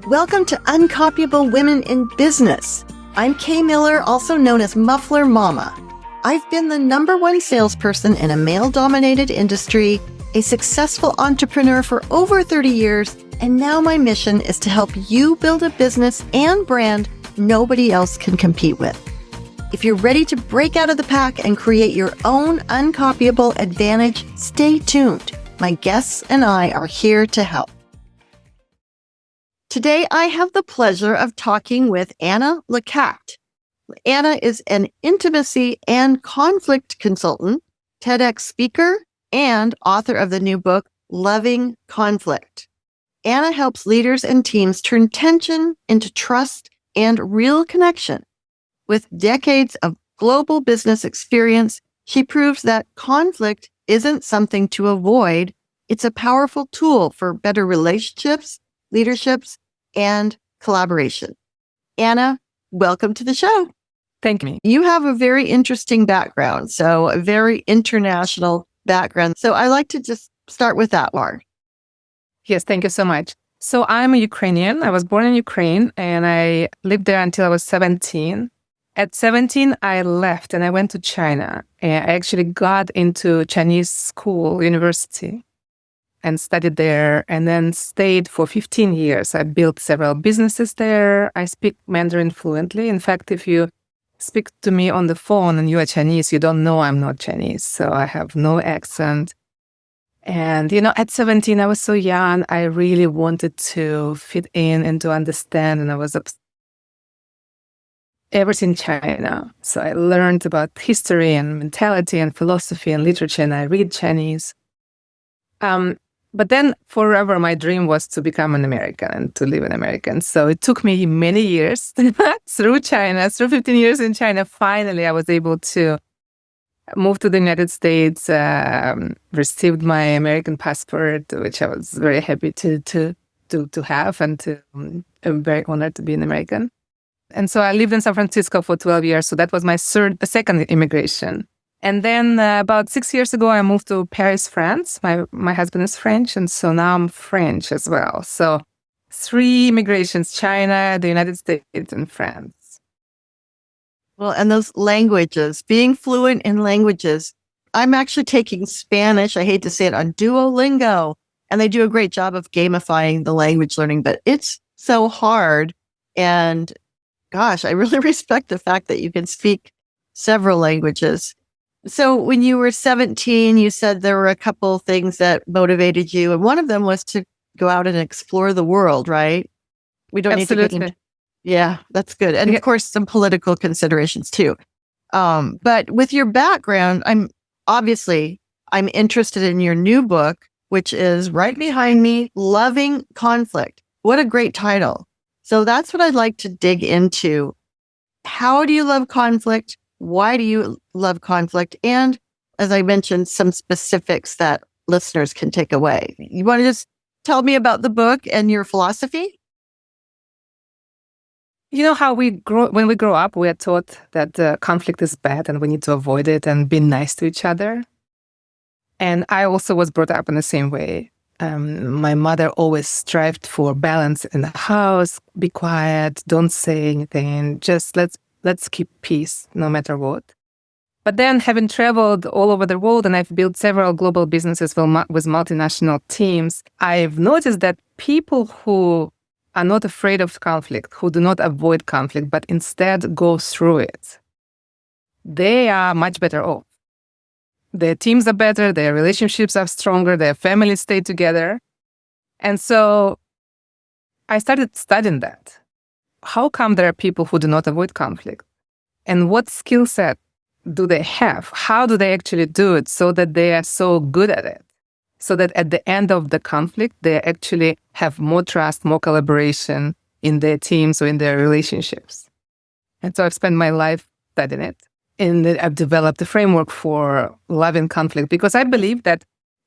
Welcome to Uncopyable Women in Business. I'm Kay Miller, also known as Muffler Mama. I've been the #1 salesperson in a male-dominated industry, a successful entrepreneur for over 30 years, and now my mission is to help you build a business and brand nobody else can compete with. If you're ready to break out of the pack and create your own uncopyable advantage, stay tuned. My guests and I are here to help. Today, I have the pleasure of talking with Anna Lecat. Anna is an intimacy and conflict consultant, TEDx speaker, and author of the new book, Loving Conflict. Anna helps leaders and teams turn tension into trust and real connection. With decades of global business experience, she proves that conflict isn't something to avoid. It's a powerful tool for better relationships, leaderships, and collaboration. Anna, welcome to the show. Thank you. You have a very interesting background, so a very international background. So I like to just start with that, Laura. Yes, thank you so much. So I'm a Ukrainian. I was born in Ukraine and I lived there until I was 17. At 17, I left and I went to China. And I actually got into Chinese school, university, and studied there and then stayed for 15 years. I built several businesses there. I speak Mandarin fluently. In fact, if you speak to me on the phone and you are Chinese, you don't know I'm not Chinese. So I have no accent. And, at 17, I was so young. I really wanted to fit in and to understand. And I was everything China. So I learned about history and mentality and philosophy and literature, and I read Chinese. But then forever, my dream was to become an American and to live in America. So it took me many years through China, through 15 years in China. Finally, I was able to move to the United States, received my American passport, which I was very happy to have, and I'm very honored to be an American. And so I lived in San Francisco for 12 years. So that was my second immigration. And then about 6 years ago, I moved to Paris, France. My husband is French, and so now I'm French as well. So 3 immigrations: China, the United States, and France. Well, and those languages, being fluent in languages. I'm actually taking Spanish, I hate to say it, on Duolingo, and they do a great job of gamifying the language learning, but it's so hard. And gosh, I really respect the fact that you can speak several languages. So when you were 17, you said there were a couple things that motivated you, and one of them was to go out and explore the world, right? We don't Absolutely. need to. Yeah, that's good. And of course, some political considerations too. But with your background, I'm interested in your new book, which is right behind me, Loving Conflict. What a great title. So that's what I'd like to dig into. How do you love conflict? Why do you love conflict? And as I mentioned, some specifics that listeners can take away. You want to just tell me about the book and your philosophy? You know how when we grow up, we are taught that conflict is bad and we need to avoid it and be nice to each other. And I also was brought up in the same way. My mother always strived for balance in the house. Be quiet, don't say anything. Just let's keep peace no matter what. But then, having traveled all over the world and I've built several global businesses with multinational teams, I've noticed that people who are not afraid of conflict, who do not avoid conflict, but instead go through it, they are much better off. Their teams are better, their relationships are stronger, their families stay together. And so I started studying that. How come there are people who do not avoid conflict? And what skill set do they have? How do they actually do it so that they are so good at it? So that at the end of the conflict, they actually have more trust, more collaboration in their teams or in their relationships. And so I've spent my life studying it. And I've developed a framework for loving conflict because I believe that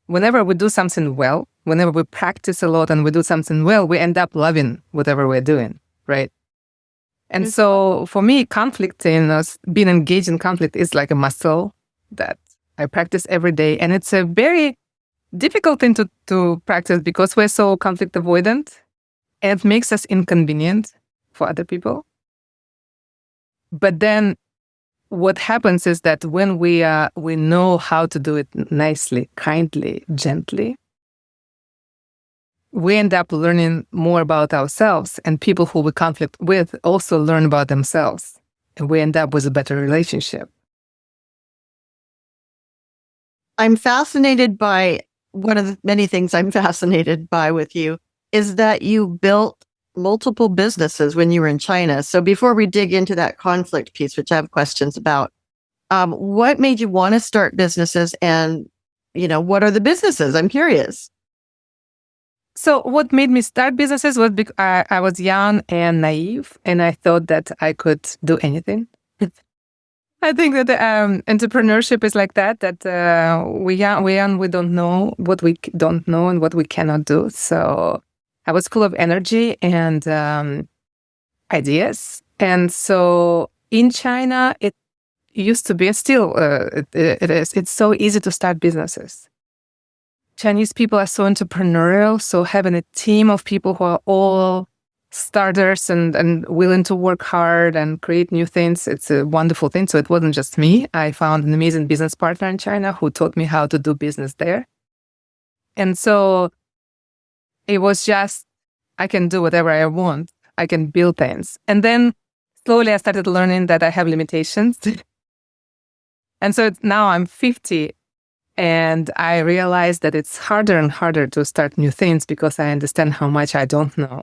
whenever we do something well, whenever we practice a lot and we do something well, we end up loving whatever we're doing, right? And so for me, being engaged in conflict is like a muscle that I practice every day. And it's a very difficult thing to practice because we're so conflict avoidant. and it makes us inconvenient for other people. But then what happens is that when we know how to do it nicely, kindly, gently, we end up learning more about ourselves, and people who we conflict with also learn about themselves, and we end up with a better relationship. I'm fascinated by one of the many things I'm fascinated by with you is that you built multiple businesses when you were in China. So before we dig into that conflict piece, which I have questions about, what made you want to start businesses, and what are the businesses? I'm curious. So what made me start businesses was because I was young and naive, and I thought that I could do anything. I think that entrepreneurship is like that, we don't know what we don't know and what we cannot do. So I was full of energy and ideas. And so in China, it used to be, still it is, it's so easy to start businesses. Chinese people are so entrepreneurial, so having a team of people who are all starters and willing to work hard and create new things, it's a wonderful thing. So it wasn't just me. I found an amazing business partner in China who taught me how to do business there. And so it was just, I can do whatever I want. I can build things. And then slowly I started learning that I have limitations. And so now I'm 50. And I realized that it's harder and harder to start new things because I understand how much I don't know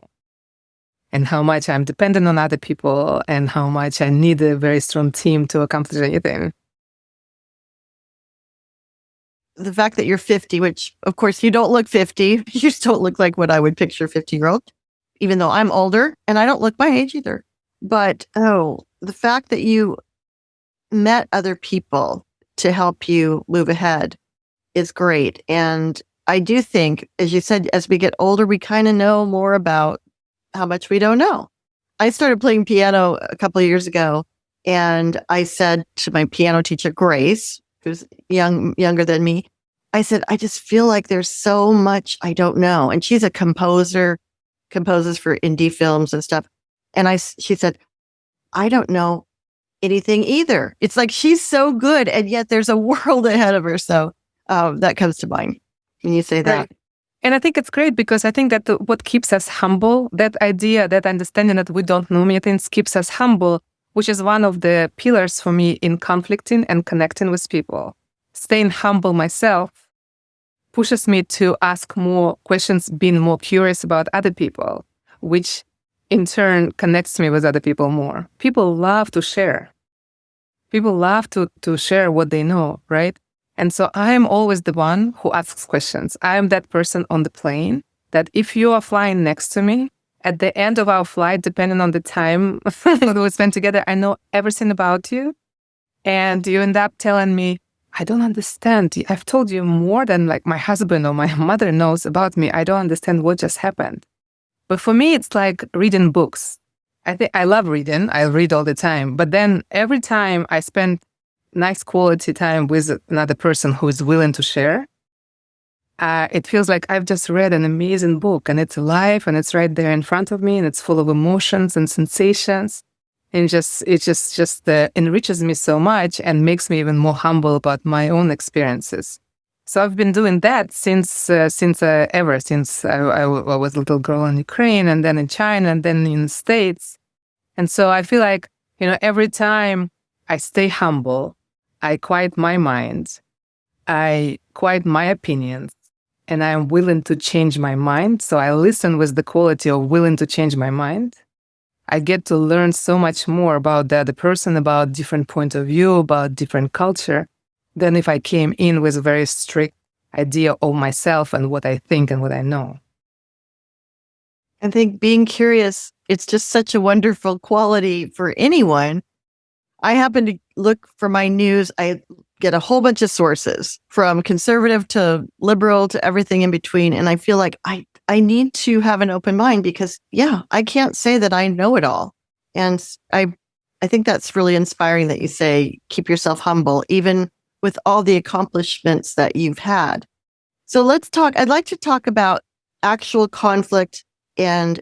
and how much I'm dependent on other people and how much I need a very strong team to accomplish anything. The fact that you're 50, which of course you don't look 50, you just don't look like what I would picture a 50-year-old, even though I'm older and I don't look my age either. But the fact that you met other people to help you move ahead is great. And I do think, as you said, as we get older, we kind of know more about how much we don't know. I started playing piano a couple of years ago, and I said to my piano teacher, Grace, who's younger than me, I said, I just feel like there's so much I don't know. And she's a composer, composes for indie films and stuff. And she said, I don't know anything either. It's like she's so good, and yet there's a world ahead of her. So that comes to mind when you say that. Right. And I think it's great because I think that what keeps us humble, that idea, that understanding that we don't know many things keeps us humble, which is one of the pillars for me in conflicting and connecting with people. Staying humble myself pushes me to ask more questions, being more curious about other people, which in turn connects me with other people more. People love to share. People love to share what they know, right? And so I am always the one who asks questions. I am that person on the plane that if you are flying next to me, at the end of our flight, depending on the time that we spend together, I know everything about you. And you end up telling me, I don't understand. I've told you more than like my husband or my mother knows about me. I don't understand what just happened. But for me, it's like reading books. I love reading. I read all the time. But then every time I spend nice quality time with another person who is willing to share, it feels like I've just read an amazing book, and it's alive and it's right there in front of me, and it's full of emotions and sensations. And it just enriches me so much and makes me even more humble about my own experiences. So I've been doing that since I was a little girl in Ukraine, and then in China, and then in the States. And so I feel like, every time I stay humble, I quiet my mind, I quiet my opinions, and I'm willing to change my mind. So I listen with the quality of willing to change my mind. I get to learn so much more about the other person, about different point of view, about different culture, than if I came in with a very strict idea of myself and what I think and what I know. I think being curious, it's just such a wonderful quality for anyone. I happen to look for my news. I get a whole bunch of sources from conservative to liberal to everything in between. And I feel like I need to have an open mind because, I can't say that I know it all. And I think that's really inspiring that you say, keep yourself humble, even with all the accomplishments that you've had. So I'd like to talk about actual conflict and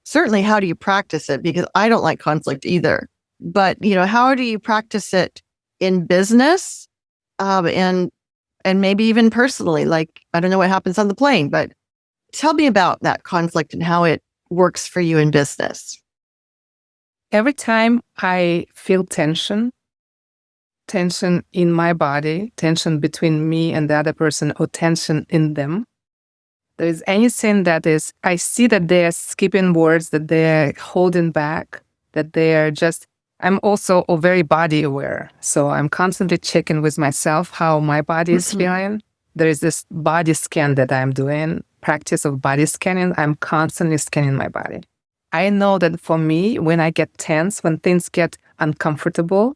certainly how do you practice it? Because I don't like conflict either. But, how do you practice it in business? And maybe even personally, like, I don't know what happens on the plane, but tell me about that conflict and how it works for you in business. Every time I feel tension in my body, tension between me and the other person, or tension in them, there is anything that is, I see that they're skipping words, that they're holding back, that they're just, I'm also very body aware. So I'm constantly checking with myself how my body is feeling. There is this body scan that I'm doing, practice of body scanning. I'm constantly scanning my body. I know that for me, when I get tense, when things get uncomfortable,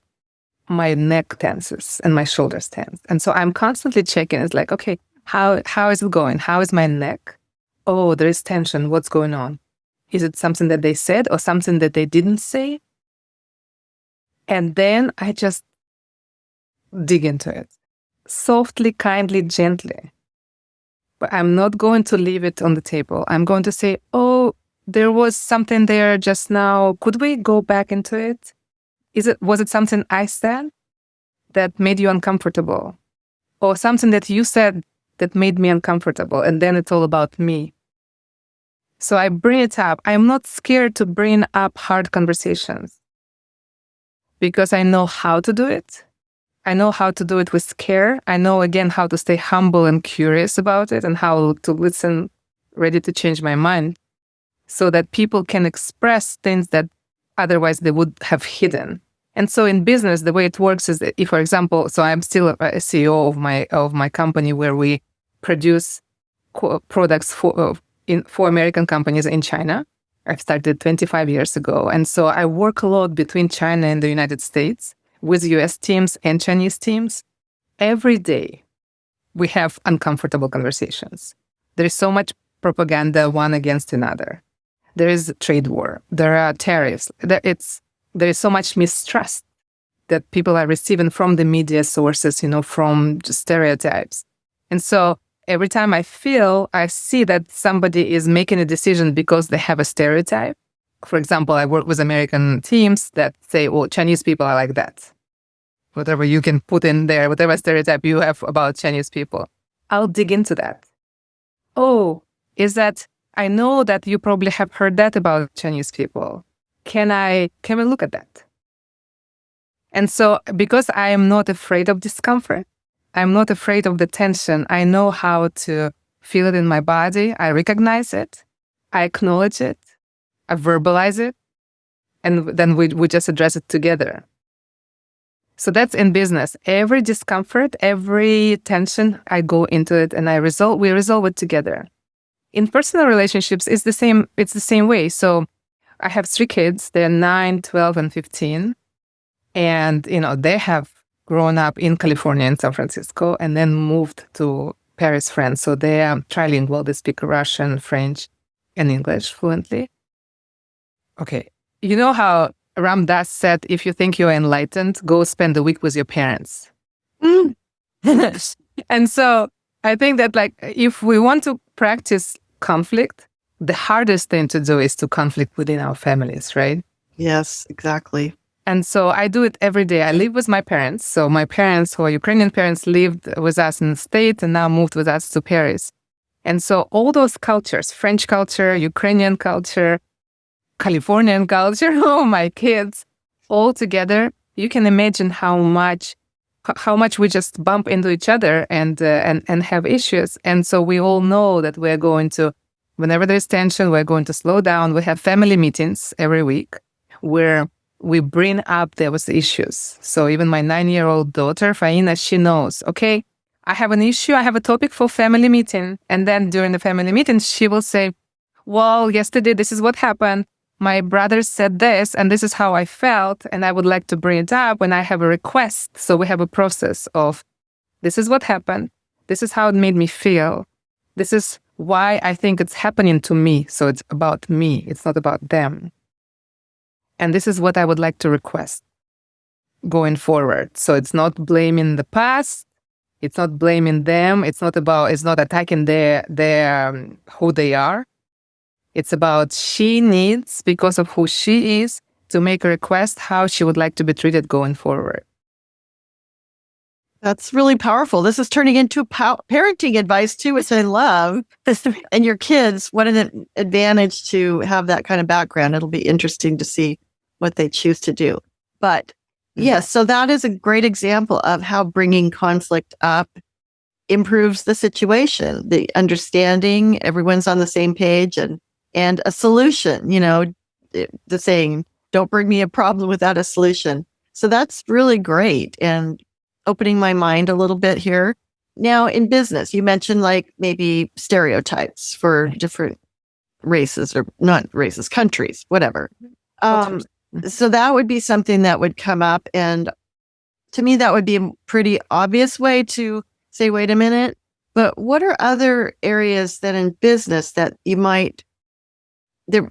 my neck tenses and my shoulders tense. And so I'm constantly checking. It's like, okay, how is it going? How is my neck? Oh, there is tension. What's going on? Is it something that they said or something that they didn't say? And then I just dig into it. Softly, kindly, gently. But I'm not going to leave it on the table. I'm going to say, oh, there was something there just now. Could we go back into it? Was it something I said that made you uncomfortable? Or something that you said that made me uncomfortable? And then it's all about me. So I bring it up. I'm not scared to bring up hard conversations because I know how to do it. I know how to do it with care. I know, again, how to stay humble and curious about it and how to listen, ready to change my mind so that people can express things that otherwise they would have hidden. And so in business, the way it works is that if, for example, so I'm still a CEO of my company where we produce products for American companies in China. I've started 25 years ago. And so I work a lot between China and the United States with US teams and Chinese teams. Every day, we have uncomfortable conversations. There is so much propaganda one against another. There is a trade war. There are tariffs. There is so much mistrust that people are receiving from the media sources, from just stereotypes. And so every time I see that somebody is making a decision because they have a stereotype. For example, I work with American teams that say, well, Chinese people are like that. Whatever you can put in there, whatever stereotype you have about Chinese people, I'll dig into that. Oh, I know that you probably have heard that about Chinese people. Can we look at that? And so because I am not afraid of discomfort, I'm not afraid of the tension, I know how to feel it in my body. I recognize it. I acknowledge it. I verbalize it. And then we just address it together. So that's in business. Every discomfort, every tension, I go into it and we resolve it together. In personal relationships, it's the same way. So I have 3 kids. They're 9, 12, and 15. And, they have grown up in California and San Francisco and then moved to Paris, France. So they are trilingual. They speak Russian, French, and English fluently. Okay. You know how Ram Dass said, if you think you're enlightened, go spend a week with your parents. And so I think that if we want to practice conflict, the hardest thing to do is to conflict within our families, right? Yes, exactly. And so I do it every day. I live with my parents. So my parents, who are Ukrainian parents, lived with us in the States and now moved with us to Paris. And so all those cultures, French culture, Ukrainian culture, Californian culture, oh, my kids, all together, you can imagine how much we just bump into each other and have issues. And so we all know that we're going to, whenever there's tension, we're going to slow down. We have family meetings every week where we bring up those issues. So even my 9-year-old daughter, Faina, she knows, okay, I have an issue, I have a topic for family meeting. And then during the family meeting, she will say, well, yesterday, this is what happened. My brother said this, and this is how I felt, and I would like to bring it up when I have a request. So we have a process of, this is what happened. This is how it made me feel. This is why I think it's happening to me. So it's about me. It's not about them. And this is what I would like to request going forward. So it's not blaming the past. It's not blaming them. It's not attacking their who they are. It's about she needs, because of who she is, to make a request how she would like to be treated going forward. That's really powerful. This is turning into parenting advice too, which I love. And your kids, what an advantage to have that kind of background. It'll be interesting to see what they choose to do. But yes, so that is a great example of how bringing conflict up improves the situation, the understanding, everyone's on the same page, and a solution, the saying, don't bring me a problem without a solution. So that's really great. And opening my mind a little bit here. Now in business, you mentioned like maybe stereotypes for different races, or not races, countries, whatever. So that would be something that would come up. And to me, that would be a pretty obvious way to say, wait a minute, but what are other areas that in business that you might, do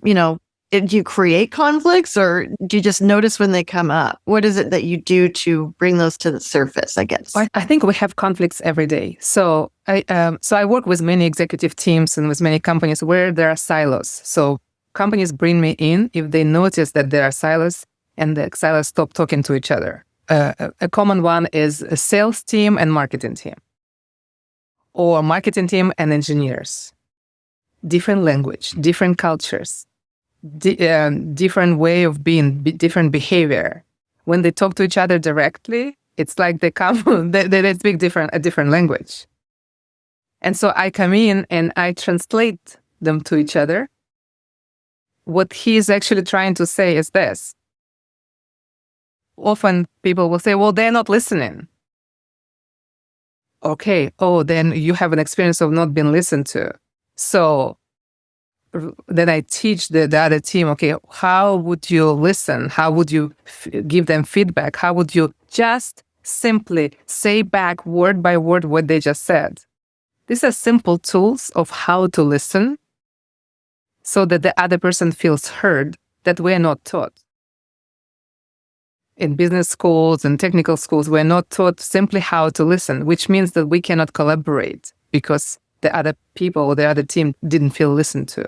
you create conflicts, or do you just notice when they come up? What is it that you do to bring those to the surface, I guess? I think we have conflicts every day. So I work with many executive teams and with many companies where there are silos. So companies bring me in if they notice that there are silos and the silos stop talking to each other. A common one is a sales team and marketing team, or marketing team and engineers. Different language, different cultures, different way of being, different behavior. When they talk to each other directly, it's like they speak a different language. And so I come in and I translate them to each other. What he is actually trying to say is this. Often people will say, well, they're not listening. Okay, then you have an experience of not being listened to. So then I teach the other team, okay, how would you listen? How would you give them feedback? How would you just simply say back word by word what they just said? These are simple tools of how to listen so that the other person feels heard, that we're not taught. In business schools and technical schools, we're not taught simply how to listen, which means that we cannot collaborate because the other people or the other team didn't feel listened to.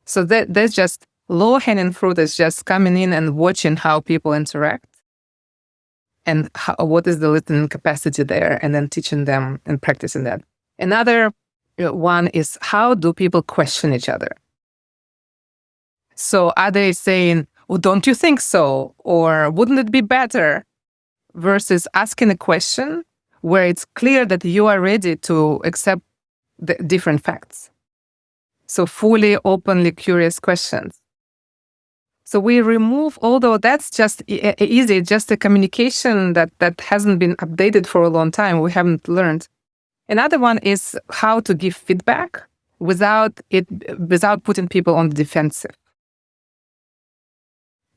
So there's just low-hanging fruit is just coming in and watching how people interact and what is the listening capacity there, and then teaching them and practicing that. Another one is, how do people question each other? So are they saying, well, don't you think so? Or wouldn't it be better? Versus asking a question where it's clear that you are ready to accept the different facts. So fully, openly curious questions. So we remove, although that's just easy, just a communication that hasn't been updated for a long time, we haven't learned. Another one is how to give feedback without putting people on the defensive.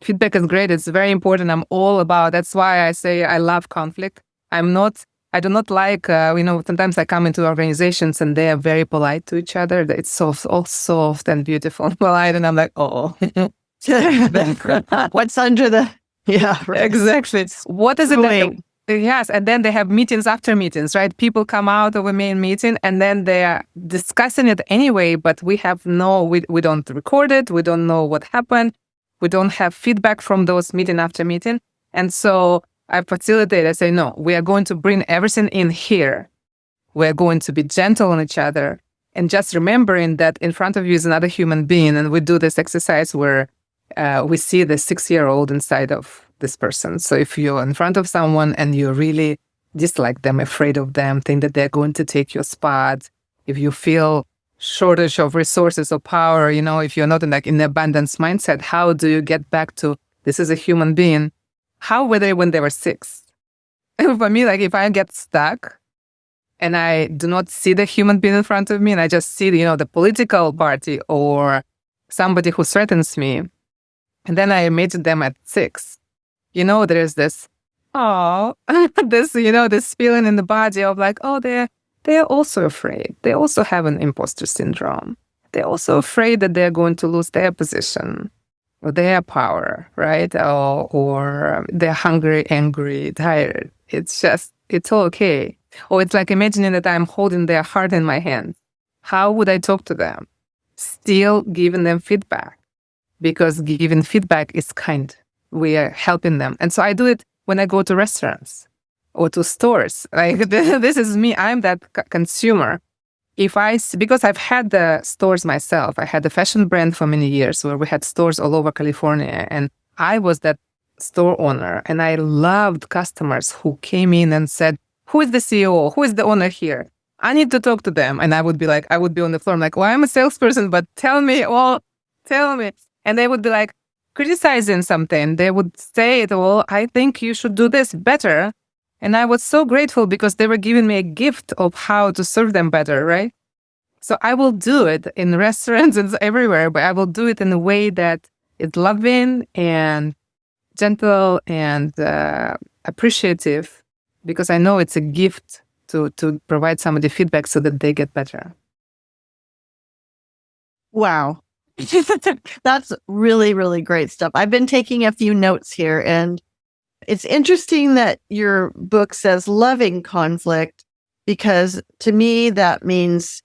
Feedback is great. It's very important. I'm all about. That's why I say I love conflict. I do not like. Sometimes I come into organizations and they are very polite to each other. It's all soft and beautiful and polite, and I'm like, oh, what's under the? Yeah, right. Exactly. What is it? Yes, and then they have meetings after meetings, right? People come out of a main meeting and then they are discussing it anyway. But we don't record it. We don't know what happened. We don't have feedback from those meeting after meeting. And so I facilitate, I say, no, we are going to bring everything in here. We're going to be gentle on each other. And just remembering that in front of you is another human being. And we do this exercise where we see the 6-year-old inside of this person. So if you're in front of someone and you really dislike them, afraid of them, think that they're going to take your spot, if you feel shortage of resources or power, if you're not in the abundance mindset, how do you get back to this is a human being? How were they when they were 6? For me, like if I get stuck and I do not see the human being in front of me and I just see, the political party or somebody who threatens me, and then I imagine them at 6, there is this, this feeling in the body of like, oh, they're also afraid. They also have an imposter syndrome. They're also afraid that they're going to lose their position or their power, right? Or they're hungry, angry, tired. It's all okay. Or it's like imagining that I'm holding their heart in my hand. How would I talk to them? still giving them feedback, because giving feedback is kind. We are helping them. And so I do it when I go to restaurants or to stores. Like this is me. I'm that consumer. Because I've had the stores myself. I had a fashion brand for many years where we had stores all over California, and I was that store owner. And I loved customers who came in and said, "Who is the CEO? Who is the owner here? I need to talk to them." And I would be on the floor. I'm like, "Well, I'm a salesperson, but tell me." And they would be like criticizing something. They would say, "Well, I think you should do this better." And I was so grateful because they were giving me a gift of how to serve them better, right? So I will do it in restaurants and everywhere, but I will do it in a way that is loving and gentle and appreciative, because I know it's a gift to provide somebody feedback so that they get better. Wow. That's really, really great stuff. I've been taking a few notes here, and it's interesting that your book says loving conflict, because to me, that means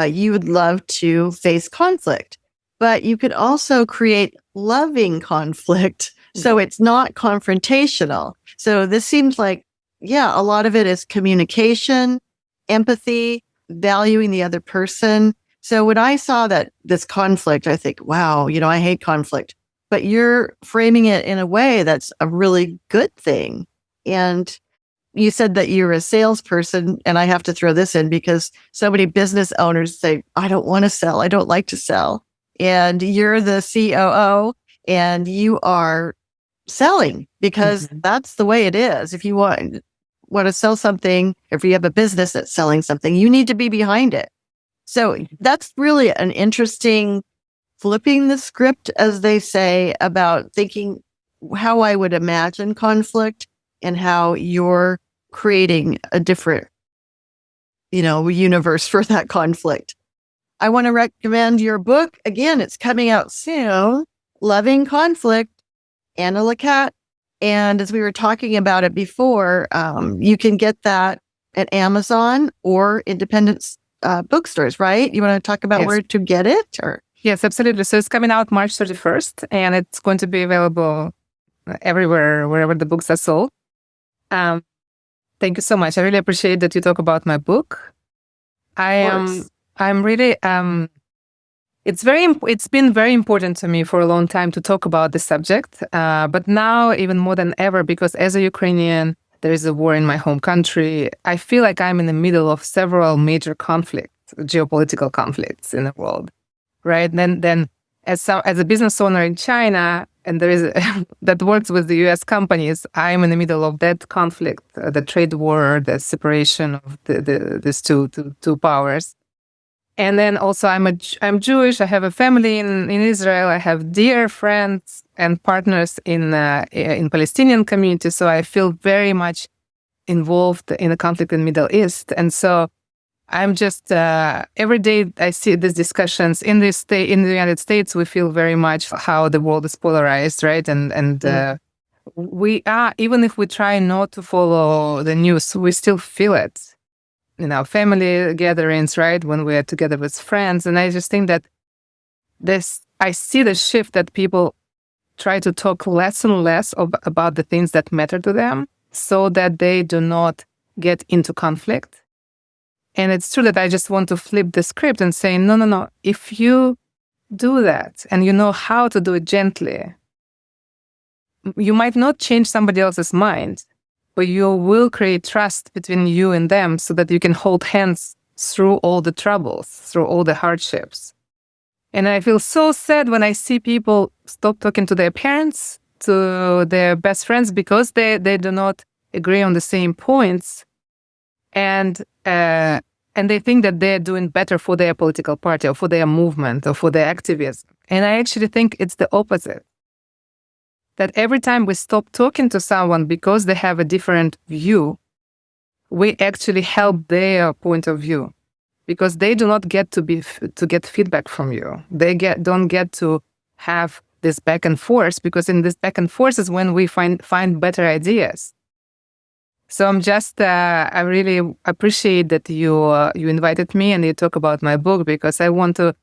you would love to face conflict, but you could also create loving conflict. So it's not confrontational. So this seems like, a lot of it is communication, empathy, valuing the other person. So when I saw that this conflict, I think, wow, I hate conflict. But you're framing it in a way that's a really good thing. And you said that you're a salesperson, and I have to throw this in because so many business owners say, "I don't want to sell. I don't like to sell." And you're the COO, and you are selling because that's the way it is. If you want to sell something, if you have a business that's selling something, you need to be behind it. So that's really an interesting flipping the script, as they say, about thinking how I would imagine conflict and how you're creating a different, universe for that conflict. I want to recommend your book. Again, it's coming out soon, Loving Conflict, Anna Lecat. And as we were talking about it before, you can get that at Amazon or independent bookstores, right? You want to talk about where to get it? Or Yes, absolutely. So it's coming out March 31st, and it's going to be available everywhere, wherever the books are sold. Thank you so much. I really appreciate that you talk about my book. I'm really, it's been very important to me for a long time to talk about this subject, but now even more than ever, because as a Ukrainian, there is a war in my home country. I feel like I'm in the middle of several major conflicts, geopolitical conflicts in the world. Right. Then as a business owner in China, and there is that works with the US companies, I'm in the middle of that conflict, the trade war, the separation of these two powers. And then also I'm Jewish. I have a family in Israel. I have dear friends and partners in Palestinian community. So I feel very much involved in the conflict in the Middle East. And so I'm just every day I see these discussions in the United States. We feel very much how the world is polarized, right? And we are, even if we try not to follow the news, we still feel it in our family gatherings, right? When we are together with friends. And I just think that I see the shift that people try to talk less and less about the things that matter to them, so that they do not get into conflict. And it's true that I just want to flip the script and say, no. If you do that and you know how to do it gently, you might not change somebody else's mind, but you will create trust between you and them so that you can hold hands through all the troubles, through all the hardships. And I feel so sad when I see people stop talking to their parents, to their best friends, because they do not agree on the same points. And they think that they're doing better for their political party or for their movement or for their activism. And I actually think it's the opposite. That every time we stop talking to someone because they have a different view, we actually help their point of view, because they do not get to get feedback from you. They don't get to have this back and forth, because in this back and forth is when we find better ideas. So I'm just, I really appreciate that you invited me and you talk about my book, because I want to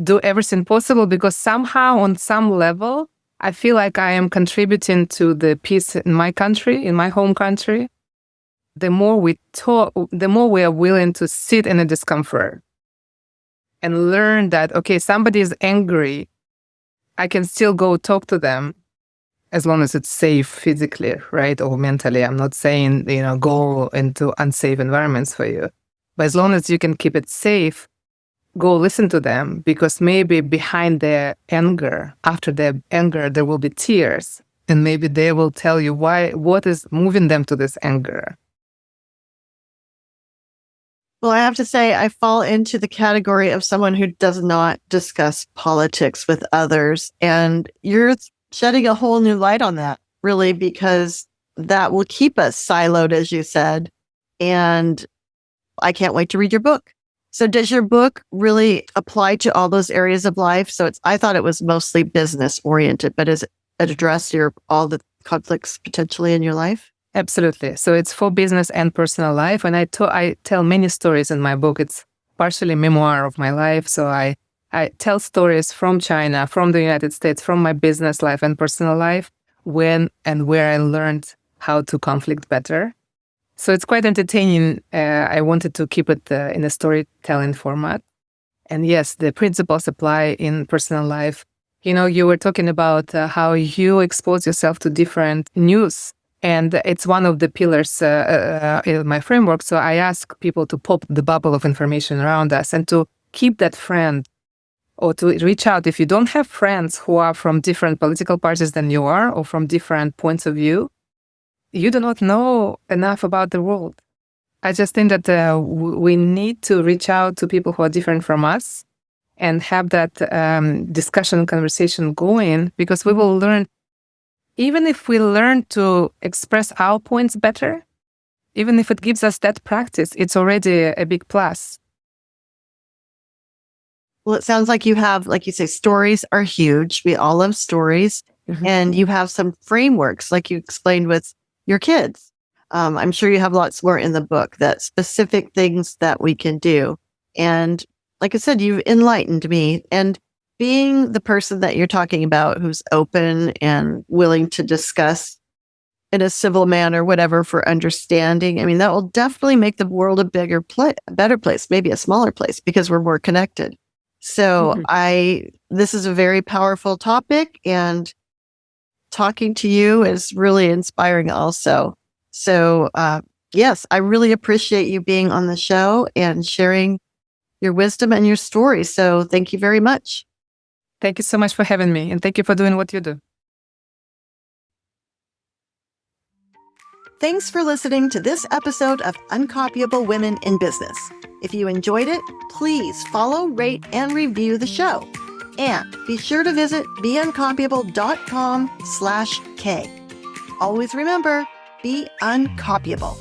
do everything possible, because somehow on some level, I feel like I am contributing to the peace in my country, in my home country. The more we talk, the more we are willing to sit in a discomfort and learn that, okay, somebody is angry, I can still go talk to them as long as it's safe physically, right? Or mentally. I'm not saying, go into unsafe environments for you. But as long as you can keep it safe, go listen to them, because maybe behind their anger, after their anger, there will be tears. And maybe they will tell you what is moving them to this anger. Well, I have to say, I fall into the category of someone who does not discuss politics with others. And you're shedding a whole new light on that, really, because that will keep us siloed, as you said. And I can't wait to read your book. So does your book really apply to all those areas of life? So I thought it was mostly business oriented, but does it address all the conflicts potentially in your life? Absolutely. So it's for business and personal life. And I tell many stories in my book. It's partially memoir of my life. So I tell stories from China, from the United States, from my business life and personal life, when and where I learned how to conflict better. So it's quite entertaining. I wanted to keep it in a storytelling format. And yes, the principles apply in personal life. You were talking about how you expose yourself to different news. And it's one of the pillars in my framework. So I ask people to pop the bubble of information around us and to keep that friend, or to reach out. If you don't have friends who are from different political parties than you are, or from different points of view, you do not know enough about the world. I just think that we need to reach out to people who are different from us and have that discussion, conversation going, because we will learn. Even if we learn to express our points better, even if it gives us that practice, it's already a big plus. Well, it sounds like you have, like you say, stories are huge. We all love stories. Mm-hmm. And you have some frameworks, like you explained with your kids. I'm sure you have lots more in the book, that specific things that we can do. And like I said, you've enlightened me. And being the person that you're talking about, who's open and willing to discuss in a civil manner, whatever, for understanding, I mean, that will definitely make the world a better place, maybe a smaller place, because we're more connected. So this is a very powerful topic, and talking to you is really inspiring also. So, yes, I really appreciate you being on the show and sharing your wisdom and your story. So thank you very much. Thank you so much for having me, and thank you for doing what you do. Thanks for listening to this episode of Uncopyable Women in Business. If you enjoyed it, please follow, rate, and review the show. And be sure to visit beuncopyable.com/K. Always remember, be uncopyable.